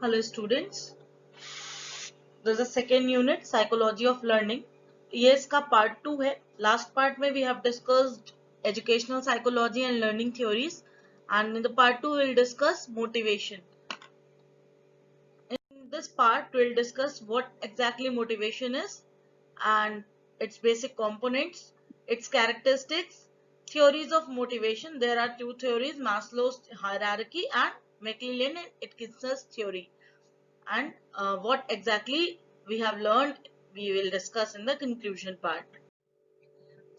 Hello students, this is second unit psychology of learning. ये इसका part 2 है. Last part में we have discussed educational psychology and learning theories, and in the part 2 we'll discuss motivation. In this part we'll discuss what exactly motivation is and its basic components, its characteristics, theories of motivation. There are two theories, Maslow's hierarchy and McClellan and Atkinson's theory. And what exactly we have learned we will discuss in the conclusion part.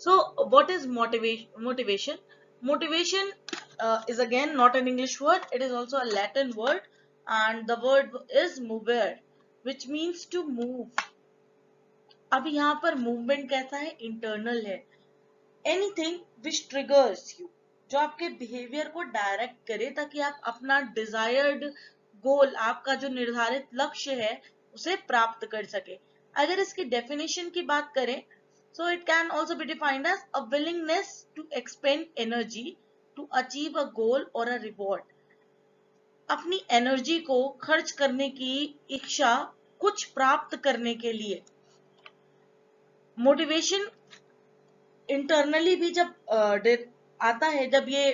So what is motivation? Motivation is again not an English word, it is also a Latin word, and the word is mover, which means to move. अब यहाँ पर movement कैसा है? Internal है. Anything which triggers you, जो आपके behaviour को direct करे ताकि आप अपना डिजायर्ड गोल, आपका जो निर्धारित लक्ष्य है उसे प्राप्त कर सके. अगर इसकी डेफिनेशन की बात करें, so it can also be defined as a willingness to expend energy to achieve a goal or a reward. अपनी एनर्जी को खर्च करने की इच्छा कुछ प्राप्त करने के लिए. मोटिवेशन इंटरनली भी जब आता है, जब ये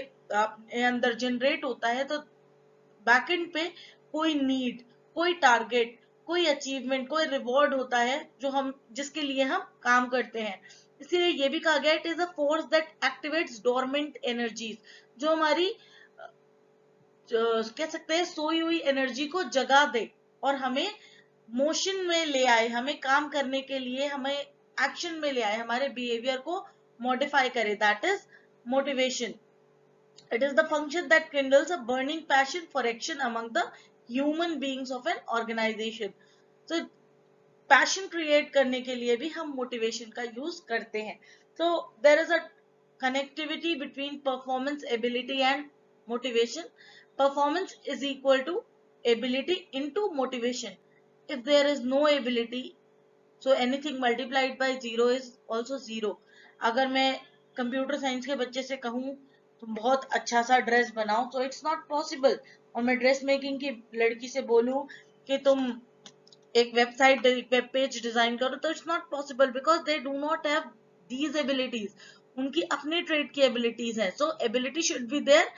अंदर जनरेट होता है, तो बैकएंड पे कोई नीड, कोई टारगेट, कोई अचीवमेंट, कोई रिवॉर्ड होता है जो हम जिसके लिए हम काम करते हैं. इसीलिए ये भी कहा गया it is a force that activates dormant energies, जो हमारी कह सकते हैं सोई हुई एनर्जी को जगा दे और हमें मोशन में ले आए, हमें काम करने के लिए, हमें एक्शन में ले आए, हमारे बिहेवियर को modify करे. That is motivation. It is the function that kindles a burning passion for action among the human beings of an organization. So passion create करने के लिए भी हम motivation का use करते हैं. So there is a connectivity between performance, ability and motivation. Performance is equal to ability into motivation. If there is no ability, so anything multiplied by 0 is also 0. अगर मैं कंप्यूटर साइंस के बच्चे से कहूँ तुम बहुत अच्छा सा ड्रेस बनाओ, तो इट्स नॉट पॉसिबल. और मैं ड्रेस मेकिंग की लड़की से बोलूं कि तुम एक वेबसाइट, वेब पेज डिजाइन करो, तो it's not possible because they do not have these abilities. उनकी अपनी ट्रेड की एबिलिटीज है. So ability should be there,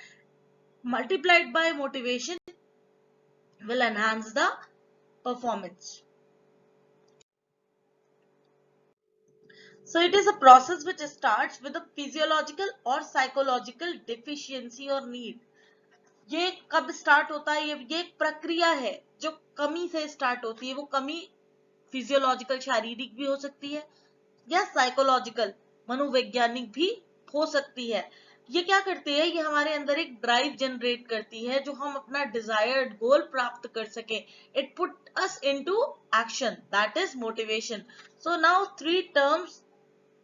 multiplied by motivation will enhance the performance. So it is a process which starts with a physiological or psychological deficiency or need. ये कब start होता है? ये एक प्रक्रिया है जो कमी से स्टार्ट होती है. वो कमी फिजियोलॉजिकल, शारीरिक भी हो सकती है या साइकोलॉजिकल, मनोवैज्ञानिक भी हो सकती है. ये क्या करती है? ये हमारे अंदर एक ड्राइव जनरेट करती है जो हम अपना डिजायर्ड गोल प्राप्त कर सके. It put us into action, that is motivation. So now three terms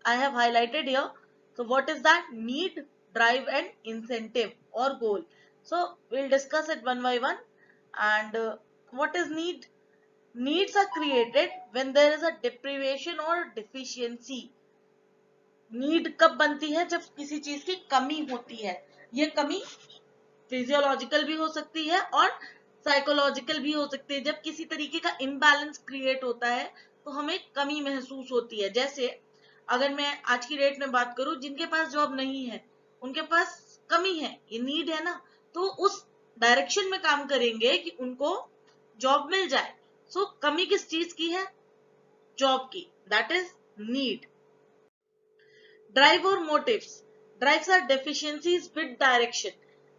I have highlighted here. So what is that? Need, drive and incentive or goal. So we'll discuss it one by one. And what is need? Needs are created when there is a deprivation or deficiency. Need कब बनती है? जब किसी चीज की कमी होती है. ये कमी फिजियोलॉजिकल भी हो सकती है और साइकोलॉजिकल भी हो सकती है. जब किसी तरीके का इम्बैलेंस क्रिएट होता है तो हमें कमी महसूस होती है. जैसे अगर मैं आज की डेट में बात करूं, जिनके पास जॉब नहीं है उनके पास कमी है, ये नीड है ना, तो उस डायरेक्शन में काम करेंगे कि उनको जॉब मिल जाए. सो कमी किस चीज की है? जॉब की. That is need. ड्राइव और motives. Drives are deficiencies with direction.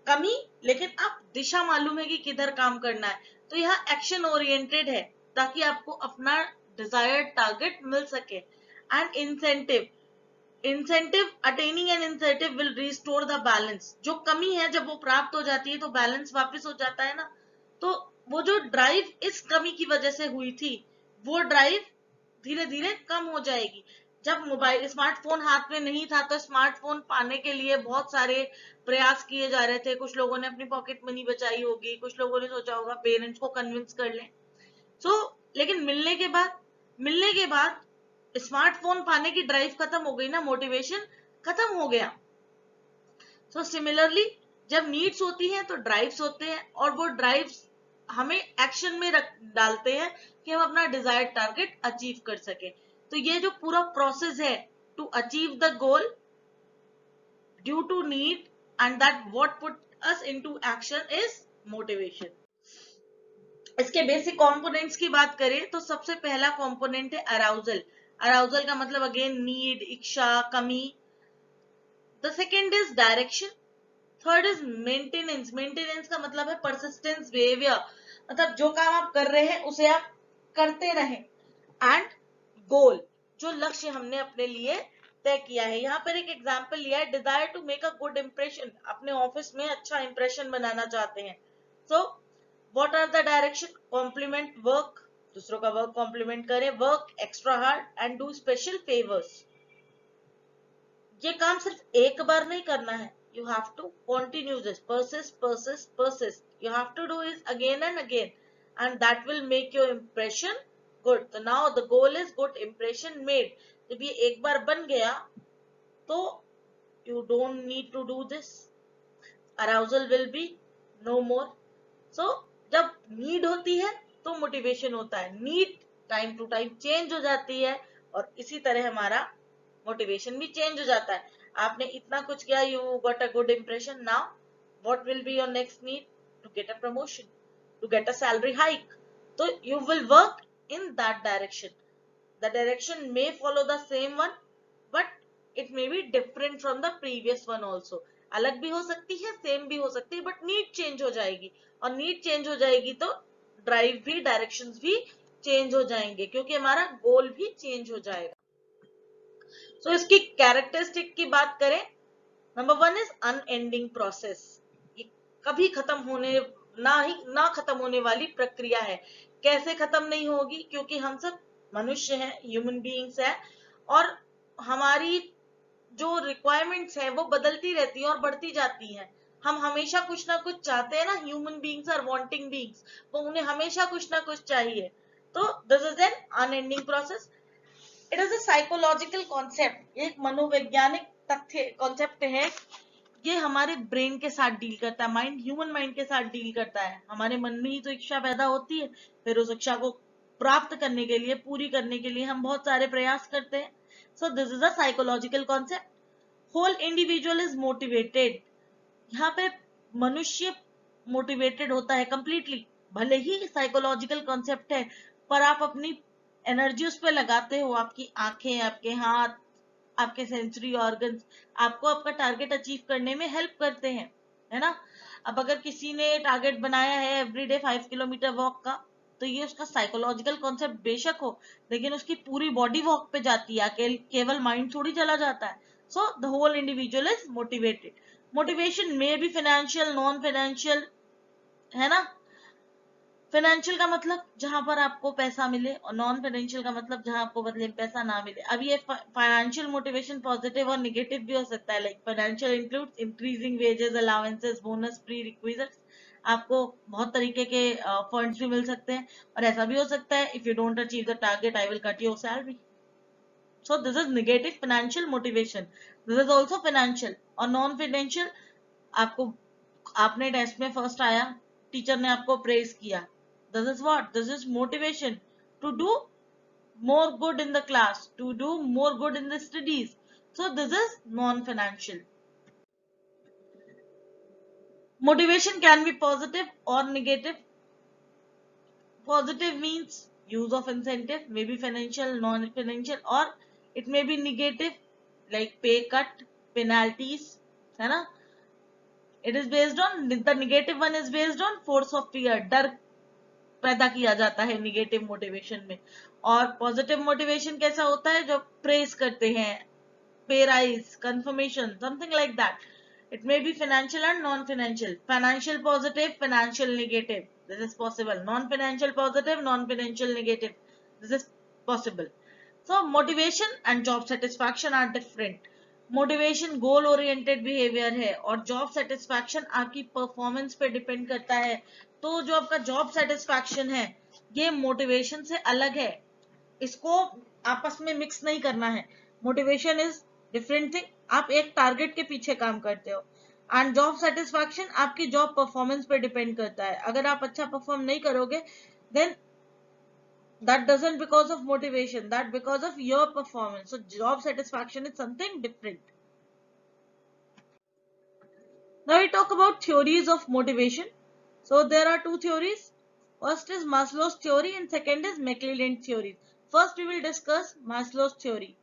कमी, लेकिन आप दिशा मालूम है कि किधर काम करना है, तो यह एक्शन ओरिएंटेड है ताकि आपको अपना डिजायर्ड टारगेट मिल सके. And incentive. Attaining an incentive will restore the balance. जो कमी है जब वो प्राप्त हो जाती है तो बैलेंस वापस हो जाता है ना. तो वो जो ड्राइव इस कमी की वजह से हुई थी, वो ड्राइव धीरे धीरे कम हो जाएगी. जब मोबाइल, स्मार्टफोन हाथ में नहीं था तो स्मार्टफोन पाने के लिए बहुत सारे प्रयास किए जा रहे थे. कुछ लोगों ने अपनी पॉकेट मनी बचाई होगी, कुछ लोगों ने सोचा होगा पेरेंट्स को कन्विंस कर लें. लेकिन मिलने के बाद स्मार्टफोन पाने की ड्राइव खत्म हो गई ना, मोटिवेशन खत्म हो गया. सो सिमिलरली जब नीड्स होती हैं तो ड्राइव्स होते हैं, और वो ड्राइव्स हमें एक्शन में डालते हैं कि हम अपना डिजायर्ड टारगेट अचीव कर सके। तो ये जो पूरा प्रोसेस है to achieve the goal due to need and that what put us into action is motivation. इसके बेसिक कंपोनेंट्स की बात करें तो सबसे पहला कंपोनेंट है अराउजल। अराउजल का मतलब अगेन नीड, इच्छा, कमी। The second is direction. Third is maintenance. Maintenance का मतलब है परसिस्टेंस बिहेवियर, मतलब जो काम आप कर रहे हैं उसे आप करते रहें। एंड गोल, जो लक्ष्य हमने अपने लिए तय किया है। यहाँ पर एक एग्जांपल लिया है, desire to make a good impression, अपने ऑफिस में अच्छा इंप्रेशन बनाना चाहते हैं। So what are the direction? Compliment work, दूसरों का वर्क कॉम्प्लीमेंट करें, work extra hard and do special favours. ये काम सिर्फ एक बार नहीं करना है, you have to continue this, persist, you have to do it again and again, and that will make your impression good. So now the goal is good impression made. जब ये एक बार बन गया तो you don't need to do this, arousal will be no more. So जब need होती है तो मोटिवेशन होता है, need time to time change हो जाती है और इसी तरह हमारा मोटिवेशन भी चेंज हो जाता है। आपने इतना कुछ किया, you got a good impression, now what will be your next need? To get a promotion, to get a salary hike. तो you will work in that direction. The direction may follow the same one but it may be different from the previous one also. अलग भी हो सकती है, same भी हो सकती है, बट नीड चेंज हो जाएगी, और नीड चेंज हो जाएगी तो ड्राइव भी, डायरेक्शंस भी चेंज हो जाएंगे, क्योंकि हमारा गोल भी चेंज हो जाएगा। सो इसकी कैरेक्टरिस्टिक की बात करें, number one is unending process. ये कभी खत्म होने ना खत्म होने वाली प्रक्रिया है। कैसे खत्म नहीं होगी? क्योंकि हम सब मनुष्य हैं, ह्यूमन बीइंग्स हैं, और हमारी जो रिक्वायरमेंट्स है वो बदलती रहती है और बढ़ती जाती है। हम हमेशा कुछ ना कुछ चाहते हैं ना, human beings are wanting beings, वो उन्हें हमेशा कुछ ना कुछ चाहिए। तो this is an unending process. It is a psychological concept, एक मनोवैज्ञानिक तथ्य कॉन्सेप्ट है। ये हमारे ब्रेन के साथ डील करता है, माइंड, ह्यूमन माइंड के साथ डील करता है। हमारे मन में ही तो इच्छा पैदा होती है, फिर उस इच्छा को प्राप्त करने के लिए, पूरी करने के लिए हम बहुत सारे प्रयास करते हैं। So this is a psychological concept. Whole individual is motivated. यहाँ पे मनुष्य मोटिवेटेड होता है कंप्लीटली, भले ही साइकोलॉजिकल कॉन्सेप्ट है, पर आप अपनी एनर्जी उस पर लगाते हो। आपकी आंखें, आपके हाथ, आपके सेंसरी ऑर्गन्स आपको आपका टारगेट अचीव करने में हेल्प करते हैं, है ना। अब अगर किसी ने टारगेट बनाया है एवरीडे 5 किलोमीटर वॉक का, तो ये उसका साइकोलॉजिकल कॉन्सेप्ट बेशक हो, लेकिन उसकी पूरी बॉडी वॉक पे जाती है, केवल माइंड थोड़ी चला जाता है। So the whole individual is motivated. Motivation में भी फाइनेंशियल, नॉन फाइनेंशियल, है ना। फाइनेंशियल का मतलब जहां पर आपको पैसा मिले, और नॉन फाइनेंशियल का मतलब जहां आपको मतलब पैसा ना मिले। अब ये फाइनेंशियल मोटिवेशन पॉजिटिव और नेगेटिव भी हो सकता है। Like financial includes increasing wages, allowances, bonus, pre requisites. आपको बहुत तरीके के फंड्स भी मिल सकते हैं, और ऐसा भी हो सकता है, if you don't achieve the target I will cut your salary. So this is negative financial motivation. This is also financial. और non financial, आपको, आपने टेस्ट में फर्स्ट आया, टीचर ने आपको प्रेज किया, this is what? This is motivation to do more good in the class, to do more good in the studies. So this is non financial. Motivation can be positive or negative. Positive means use of incentive, maybe financial, non financial, or it may be negative like pay cut, penalties, है ना। It is based on, the negative one is based on force of fear, डर पैदा किया जाता है negative motivation में। और positive motivation कैसा होता है? जो प्रेज करते हैं, पे rise, confirmation, something like that. It may be financial and non-financial. Financial positive, financial negative. This is possible. Non-financial positive, non-financial negative. This is possible. So motivation and job satisfaction are different. Motivation goal oriented behaviour है, और job satisfaction आपकी performance पे depend करता है। तो जो आपका job satisfaction है, ये मोटिवेशन से अलग है, इसको आपस में मिक्स नहीं करना है। Motivation is different thing. आप एक टारगेट के पीछे काम करते हो, एंड जॉब सेटिस्फैक्शन आपकी जॉब परफॉर्मेंस पे डिपेंड करता है. अगर आप अच्छा परफॉर्म नहीं करोगे, then that doesn't because of motivation, that because of your performance. So job satisfaction is something different. Now we talk about theories of motivation. So there are two theories. First is Maslow's theory and second is McClelland's theory. First we will discuss Maslow's theory.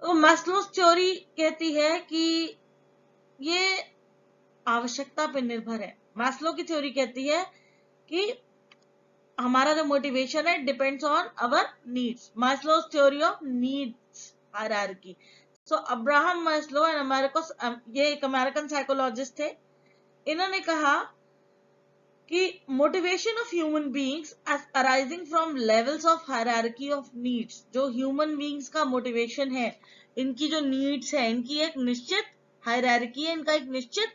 तो Maslow's theory कहती है कि ये आवश्यकता पर निर्भर है. Maslow की थ्योरी कहती है कि हमारा जो मोटिवेशन है depends on our needs. Maslow's theory of needs hierarchy. So Abraham Maslow and Americas, ये एक अमेरिकन साइकोलॉजिस्ट थे. इन्होंने कहा कि motivation of human beings as arising from levels of hierarchy of needs. जो ह्यूमन बीइंग्स का motivation है, इनकी जो नीड्स है, इनकी एक निश्चित हायरार्की है, इनका एक निश्चित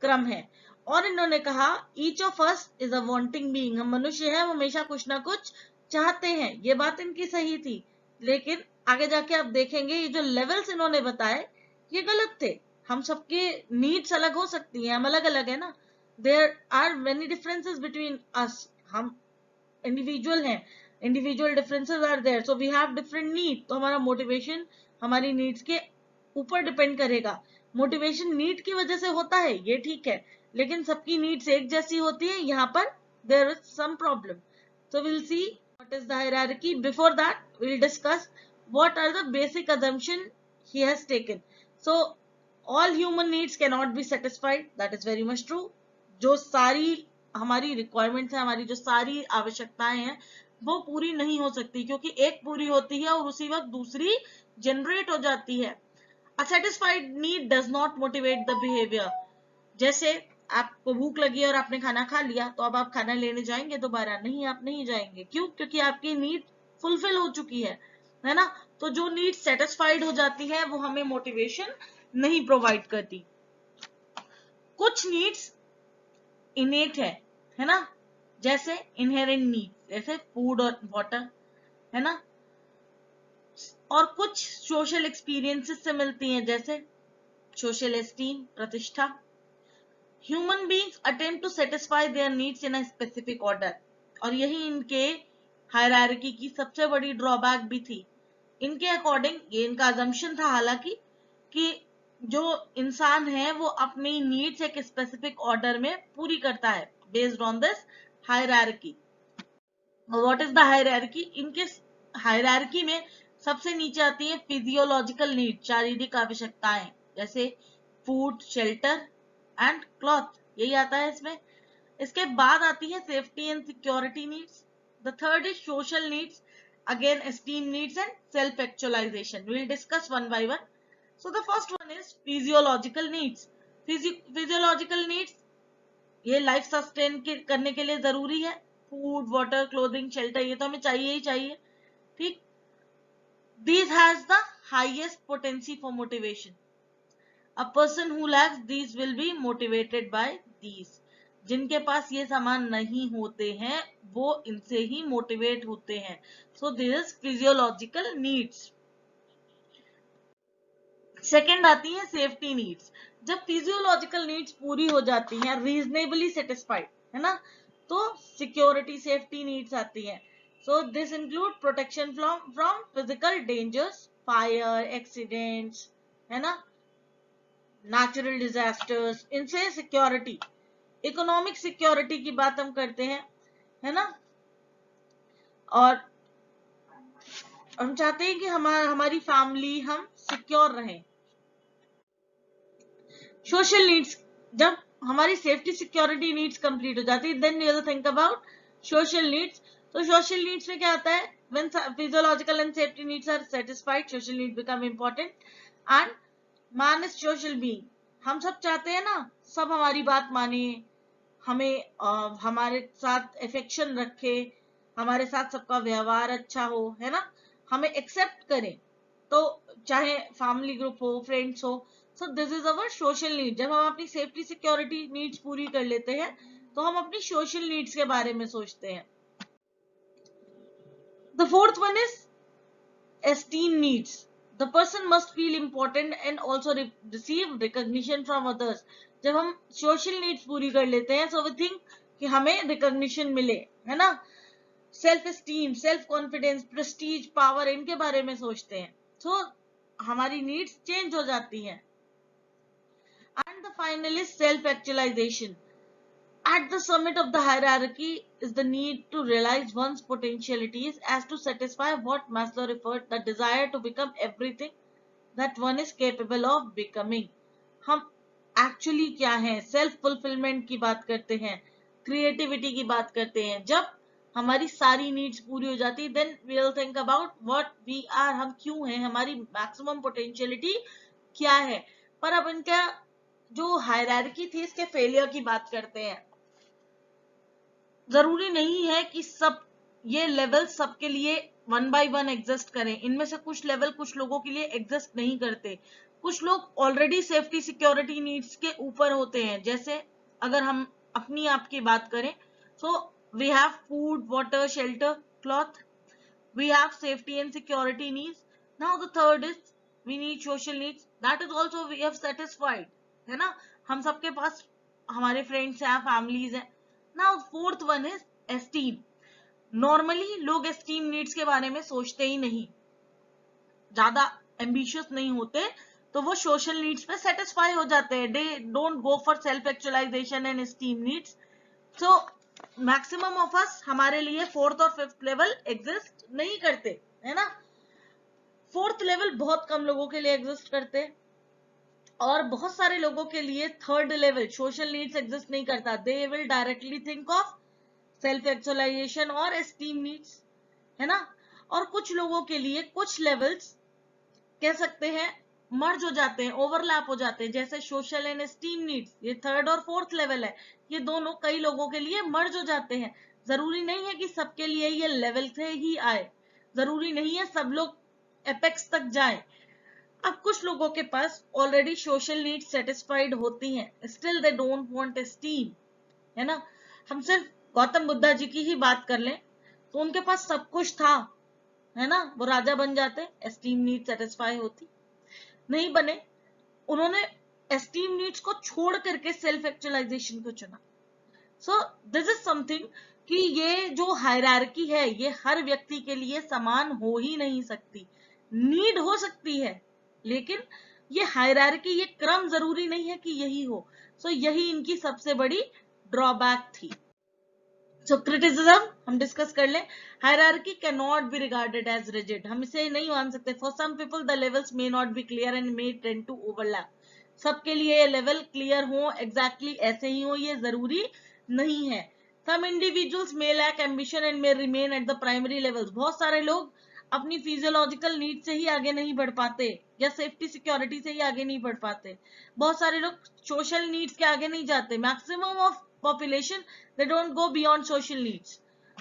क्रम है. और इन्होंने कहा each of us is a wanting being. हम मनुष्य हैं, वो हमेशा कुछ ना कुछ चाहते हैं. ये बात इनकी सही थी, लेकिन आगे जाके आप देखेंगे ये जो लेवल्स इन्होंने बताए ये गलत थे. हम सबके नीड्स अलग हो सकती हैं, हम अलग अलग है ना. There are many differences between us. हम इंडिविजुअल हैं, individual differences are there, so we have different need. तो हमारा मोटिवेशन हमारी नीड्स के ऊपर डिपेंड करेगा. मोटिवेशन नीड की वजह से होता है, ये ठीक है, लेकिन सबकी नीड्स एक जैसी होती है. यहाँ पर there is some problem. So will see what is the hierarchy. Before that will discuss what are the basic assumption he has taken. So all human needs cannot be satisfied, that is very much true. जो सारी हमारी requirements है, हमारी जो सारी आवश्यकताएं हैं, वो पूरी नहीं हो सकती, क्योंकि एक पूरी होती है और उसी वक्त दूसरी जनरेट हो जाती है. A satisfied need does not motivate the behavior. जैसे आपको भूख लगी और आपने खाना खा लिया, तो अब आप खाना लेने जाएंगे दोबारा? नहीं, आप नहीं जाएंगे. क्यों? क्योंकि आपकी नीड फुलफिल हो चुकी है ना. तो जो नीड सेटिस्फाइड हो जाती है वो हमें मोटिवेशन नहीं प्रोवाइड करती. कुछ नीड्स इनेट है ना, जैसे इनहेरेंट नीड, जैसे फूड और वाटर, है ना. और कुछ सोशल एक्सपीरियंसेस से मिलती हैं, जैसे सोशल एस्टीम, प्रतिष्ठा. Human beings attempt to satisfy their needs in a specific order. और यही इनके हायरार्की की सबसे बड़ी ड्रॉबैक भी थी. इनके अकॉर्डिंग, ये इनका अजम्पशन था हालांकि, कि जो इंसान है वो अपनी नीड्स एक स्पेसिफिक ऑर्डर में पूरी करता है based on this hierarchy. What is the hierarchy? इनके हायरार्की में सबसे नीचे आती है फिजियोलॉजिकल नीड, शारीरिक आवश्यकताएं, जैसे फूड, शेल्टर एंड क्लॉथ, यही आता है इसमें. इसके बाद आती है safety and security needs. The third is social needs, again esteem needs and self actualization. We will discuss one by one. So the first one is physiological needs. Physiological needs, ये life sustain करने के लिए जरूरी है. Food, water, clothing, shelter, ये तो हमें चाहिए ही चाहिए. ठीक. These has the highest potency for motivation. A person who lacks these will be motivated by these. जिनके पास ये सामान नहीं होते हैं वो इनसे ही मोटिवेट होते हैं. So this is physiological needs. Second आती है सेफ्टी नीड्स. जब फिजियोलॉजिकल नीड्स पूरी हो जाती हैं, रीजनेबली सेटिस्फाइड, है ना, तो सिक्योरिटी, सेफ्टी नीड्स आती हैं. So this include protection from physical dangers, fire, accidents, है ना, नेचुरल डिजास्टर्स, इनसे सिक्योरिटी. इकोनॉमिक सिक्योरिटी की बात हम करते हैं, है ना, और हम चाहते हैं कि हमारी फैमिली, हम सिक्योर रहें. सोशल नीड्स, जब हमारी सेफ्टी, सिक्योरिटी नीड्स कंप्लीट हो जाती है, then you think about social needs. तो सोशल नीड्स में क्या आता है? When physiological and safety needs are satisfied, social need become important. And man is social being. हम सब चाहते हैं ना, सब हमारी बात माने, हमें हमारे साथ अफेक्शन रखे, हमारे साथ सबका व्यवहार अच्छा हो, है ना, हमें एक्सेप्ट करें. तो चाहे फैमिली ग्रुप हो, फ्रेंड्स हो. सो this is our social need. जब हम अपनी सेफ्टी, सिक्योरिटी नीड्स पूरी कर लेते हैं तो हम अपनी सोशल नीड्स के बारे में सोचते हैं. The fourth one is esteem needs. The person must feel important and also receive recognition from others. जब हम सोशल नीड्स पूरी कर लेते हैं, सो वी थिंक कि हमें रिकॉग्निशन मिले, है ना. Self esteem, self confidence, Prestige, power, इनके बारे में सोचते हैं. सो हमारी नीड्स चेंज हो जाती हैं. And the final is self actualisation. At the summit of the hierarchy is the need to realize one's potentialities as to satisfy what Maslow referred the desire to become everything that one is capable of becoming. हम actually क्या हैं, self fulfilment की बात करते हैं, creativity की बात करते हैं. जब हमारी सारी नीड्स पूरी हो जाती, then we will think about what we are, हम क्यों हैं, हमारी मैक्सिमम पोटेंशियलिटी क्या है. पर अब इनका जो हायरार्की थी, इसके फेलियर की बात करते हैं. जरूरी नहीं है कि सब ये लेवल सबके लिए वन बाय वन एग्जिस्ट करें. इनमें से कुछ लेवल कुछ लोगों के लिए एग्जिस्ट नहीं करते. कुछ लोग ऑलरेडी सेफ्टी सिक्योरिटी नीड्स के ऊपर होते हैं. जैसे अगर हम अपनी आप की बात करें, so we have food, water, shelter, cloth. We have safety and security needs. Now the third is we need social needs. That is also we have satisfied, है ना. हम सबके पास हमारे फ्रेंड्स हैं, फैमिलीज हैं. Now fourth one is esteem. Normally लोग esteem needs के बारे में सोचते ही नहीं, ज्यादा ambitious नहीं होते, तो वो social needs पे satisfy हो जाते हैं. They don't go for self actualization and esteem needs. So maximum of us हमारे लिए fourth और fifth level exist नहीं करते, है ना. fourth level बहुत कम लोगों के लिए exist करते, और बहुत सारे लोगों के लिए third level social needs exist नहीं करता. They will directly think of self actualisation और एस्टीम नीड्स, है ना. और कुछ लोगों के लिए कुछ लेवल्स कह सकते हैं मर्ज हो जाते हैं, ओवरलैप हो जाते हैं. जैसे सोशल एंड एस्टीम नीड्स, ये थर्ड और फोर्थ लेवल है, ये दोनों कई लोगों के लिए मर्ज हो जाते हैं. जरूरी नहीं है कि सबके लिए ये लेवल से ही आए, जरूरी नहीं है सब लोग एपेक्स तक जाए. अब कुछ लोगों के पास ऑलरेडी सोशल नीड्स सेटिस्फाइड होती हैं, still they don't want esteem, है ना. हम सिर्फ गौतम बुद्धा जी की ही बात कर लें, तो उनके पास सब कुछ था, है ना. वो राजा बन जाते, एस्टीम नीड सेटिस्फाई होती, नहीं बने. उन्होंने एस्टीम नीड्स को छोड़ करके सेल्फ एक्चुअलाइजेशन को चुना. सो दिस इज समथिंग कि ये जो हायरार्की है, ये हर व्यक्ति के लिए समान हो ही नहीं सकती. नीड हो सकती है, लेकिन ये हायरार्की, ये क्रम जरूरी नहीं है कि यही हो. सो यही इनकी सबसे बड़ी ड्रॉबैक थी. सो क्रिटिसिज्म हम डिस्कस कर लें. Hierarchy can not be regarded as rigid. हम इसे नहीं मान सकते. For some people the levels may not be clear and may tend to overlap. सबके लिए ये लेवल क्लियर हो, एग्जैक्टली ऐसे ही हो, ये जरूरी नहीं है. Some individuals may lack ambition and may remain at the primary levels. बहुत सारे लोग अपनी फिजियोलॉजिकल नीड से ही आगे नहीं बढ़ पाते, या सेफ्टी सिक्योरिटी से ही आगे नहीं बढ़ पाते. बहुत सारे लोग सोशल नीड्स के आगे नहीं जाते. Maximum of population they don't go beyond social needs.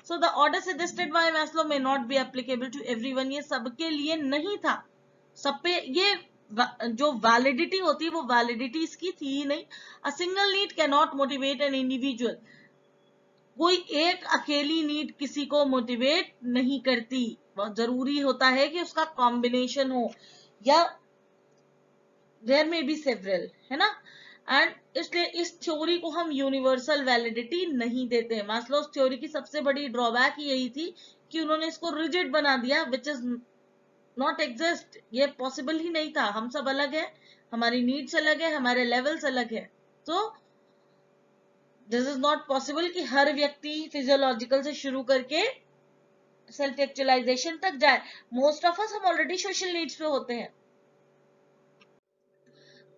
So the order suggested by Maslow may not be applicable to everyone. ये सबके लिए नहीं था. सब पे ये जो वैलिडिटी होती है, वो वैलिडिटी इसकी थी ही नहीं. A single need can not motivate an individual. कोई एक अकेली नीड किसी को मोटिवेट नहीं करती. बहुत जरूरी होता है कि उसका कॉम्बिनेशन हो, या देयर में बी सेवरल, है ना. एंड इसलिए इस थ्योरी को हम यूनिवर्सल वैलिडिटी नहीं देते हैं. मास्लोस थ्योरी की सबसे बड़ी ड्रॉबैक यही थी कि उन्होंने इसको रिजिड बना दिया, विच इज नॉट एग्जिस्ट. ये पॉसिबल ही नहीं था. हम सब अलग है, हमारी नीड्स अलग है, हमारे लेवल्स अलग है. तो दिस इज नॉट पॉसिबल कि हर व्यक्ति फिजियोलॉजिकल से शुरू करके सेल्फ एक्चुअलाइजेशन तक जाए. मोस्ट ऑफ अस हम ऑलरेडी सोशल नीड्स पे होते हैं.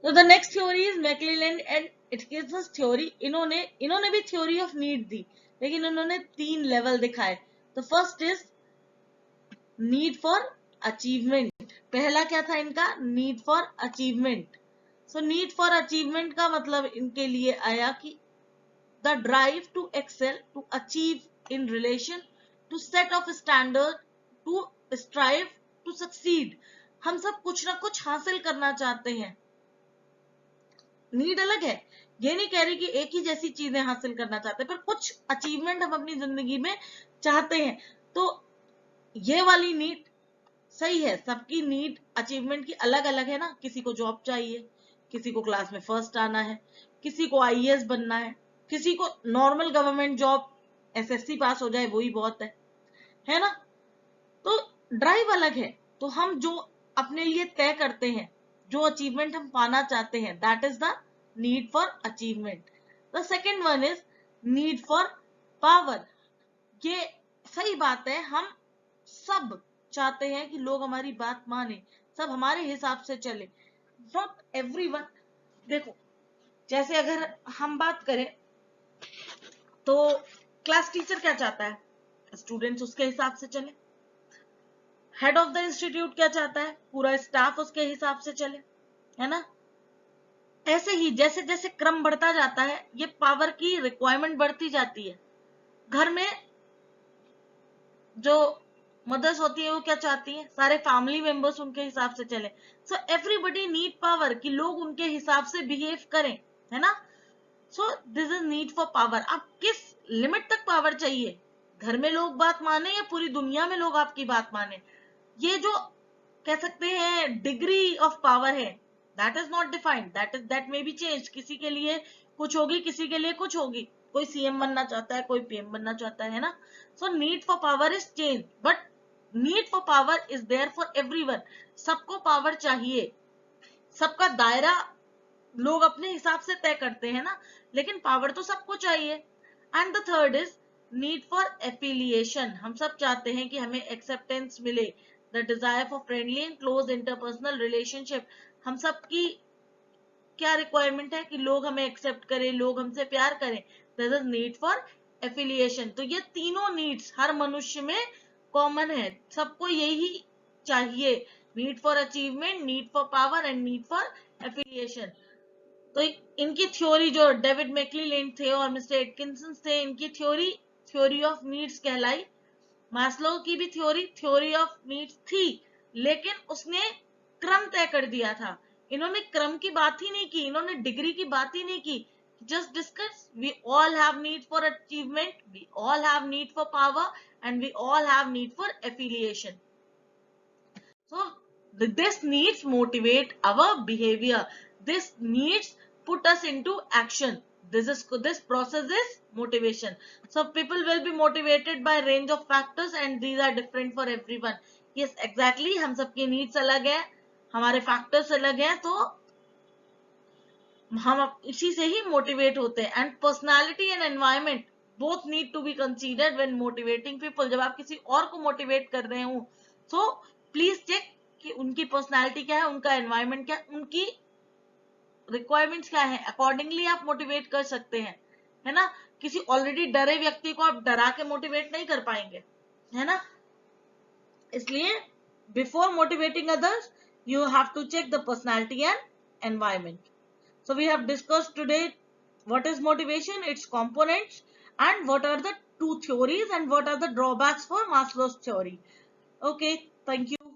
तो the next theory is McClelland and Atkinson theory. इन्होंने भी थ्योरी ऑफ नीड दी, लेकिन उन्होंने 3 लेवल दिखाए. तो first is need for achievement. पहला क्या था इनका? Need for achievement. So need for achievement का मतलब इनके लिए आया कि the drive to excel, to achieve in relation, to set of standard, to strive, to succeed. हम सब कुछ ना कुछ हासिल करना चाहते हैं. नीड अलग है, ये नहीं कह रही कि एक ही जैसी चीजें हासिल करना चाहते हैं, पर कुछ अचीवमेंट हम अपनी जिंदगी में चाहते हैं. तो ये वाली नीड सही है, सबकी नीड अचीवमेंट की अलग अलग है ना। किसी को जॉब चाहिए, किसी को क्लास में फर्स्ट आना है, किसी को आईएएस बनना किसी को normal government job SSC pass हो जाए वही बहुत है ना। तो ड्राइव अलग है। तो हम जो अपने लिए तय करते हैं, जो अचीवमेंट हम पाना चाहते हैं, that is the need for achievement. The second one is need for power. ये सही बात है, हम सब चाहते हैं कि लोग हमारी बात माने, सब हमारे हिसाब से चले। Not everyone. देखो, जैसे अगर हम बात करें तो क्लास टीचर क्या चाहता है, स्टूडेंट्स उसके हिसाब से चले। हेड ऑफ द इंस्टीट्यूट क्या चाहता है, पूरा स्टाफ उसके हिसाब से चले, है ना। ऐसे ही जैसे जैसे क्रम बढ़ता जाता है, ये पावर की रिक्वायरमेंट बढ़ती जाती है। घर में जो मदर्स होती है वो क्या चाहती है, सारे फैमिली मेंबर्स उनके हिसाब से चले। सो एवरीबडी नीड पावर, कि लोग उनके हिसाब से बिहेव करें, है ना। सो this is need for power. आप किस लिमिट तक पावर चाहिए, घर में लोग बात माने या पूरी दुनिया में लोग आपकी बात माने, ये जो कह सकते हैं डिग्री ऑफ पावर है, that is not defined, that may be change. किसी के लिए कुछ होगी, किसी के लिए कुछ होगी। कोई सीएम बनना चाहता है, कोई पीएम बनना चाहता है ना। So need for power is change, but need for power is there for everyone. सबको पावर चाहिए, सबका दायरा लोग अपने हिसाब से तय करते हैं ना, लेकिन पावर तो सबको चाहिए। And the third is need for affiliation. हम सब चाहते हैं कि हमें एक्सेप्टेंस मिले, the desire for friendly and close interpersonal relationship. हम सब की क्या रिक्वायरमेंट है कि लोग हमें एक्सेप्ट करें, लोग हमसे प्यार करें। This is need for affiliation. तो ये तीनों नीड्स हर मनुष्य में कॉमन है, सबको यही चाहिए, need for achievement, need for power and need for affiliation. तो इनकी थ्योरी जो डेविड मैक्लीलैंड थे और मिस्टर एटकिंसन थे, इनकी थ्योरी ऑफ नीड्स कहलाई। मास्लो की भी थ्योरी ऑफ नीड्स थी, लेकिन उसने क्रम तय कर दिया था। इन्होंने क्रम की बात ही नहीं की, इन्होंने डिग्री की बात ही नहीं की। Just discuss, we all have need for achievement, we all have need for power and we all have need for affiliation. So this needs motivate our behavior. This needs put us into action. This process is motivation. So people will be motivated by range of factors and these are different for everyone. Yes, exactly. हम सबकी needs अलग है, हमारे factors अलग हैं, तो हम इसी से ही मोटिवेट होते हैं। And personality and environment both need to be considered when motivating people. जब आप किसी और को मोटिवेट कर रहे हो, सो प्लीज चेक कि उनकी पर्सनालिटी क्या है, उनका एनवायरमेंट क्या है, उनकी रिक्वायरमेंट्स क्या है, अकॉर्डिंगली आप मोटिवेट कर सकते हैं, है ना। किसी ऑलरेडी डरे व्यक्ति को आप डरा के मोटिवेट नहीं कर पाएंगे, है ना। इसलिए before motivating others you have to check the personality and environment. So we have discussed today what is motivation, its components, and what are the two theories and what are the drawbacks for Maslow's theory. Okay, thank you.